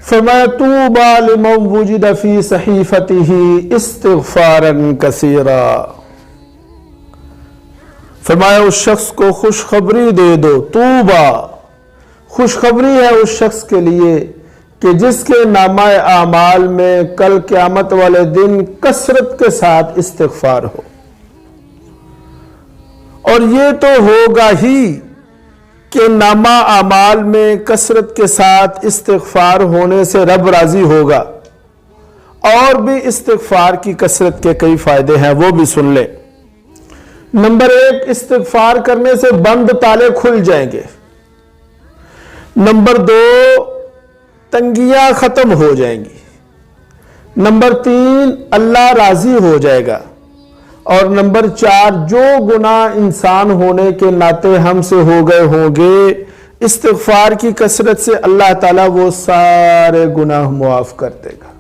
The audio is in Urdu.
فرمایا طوبی لمن وجد فی صحیفتہ استغفارا کثیرا، فرمایا اس شخص کو خوشخبری دے دو، طوبی خوشخبری ہے اس شخص کے لیے کہ جس کے نامہ اعمال میں کل قیامت والے دن کثرت کے ساتھ استغفار ہو۔ اور یہ تو ہوگا ہی کہ نامہ اعمال میں کثرت کے ساتھ استغفار ہونے سے رب راضی ہوگا، اور بھی استغفار کی کثرت کے کئی فائدے ہیں، وہ بھی سن لیں۔ نمبر 1، استغفار کرنے سے بند تالے کھل جائیں گے۔ نمبر 2، تنگیاں ختم ہو جائیں گی۔ نمبر 3، اللہ راضی ہو جائے گا۔ اور نمبر 4، جو گناہ انسان ہونے کے ناطے ہم سے ہو گئے ہوں گے، استغفار کی کثرت سے اللہ تعالیٰ وہ سارے گناہ معاف کر دے گا۔